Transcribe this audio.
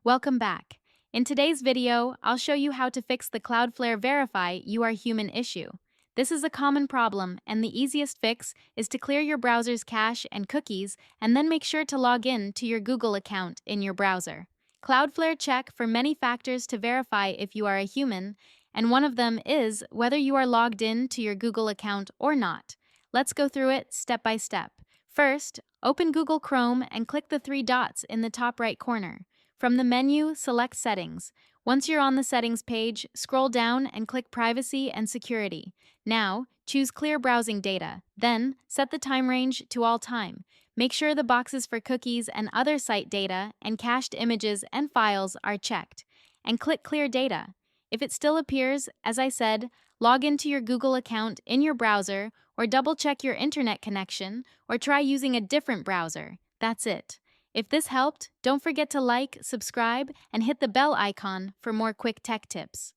Welcome back. In today's video, I'll show you how to fix the Cloudflare Verify You Are Human issue. This is a common problem, and the easiest fix is to clear your browser's cache and cookies and then make sure to log in to your Google account in your browser. Cloudflare check for many factors to verify if you are a human, and one of them is whether you are logged in to your Google account or not. Let's go through it step by step. First, open Google Chrome and click the three dots in the top right corner. From the menu, select Settings. Once you're on the Settings page, scroll down and click Privacy and Security. Now, choose Clear Browsing Data. Then, set the time range to all time. Make sure the boxes for cookies and other site data and cached images and files are checked. And click Clear Data. If it still appears, as I said, log into your Google account in your browser or double-check your internet connection or try using a different browser. That's it. If this helped, don't forget to like, subscribe, and hit the bell icon for more quick tech tips.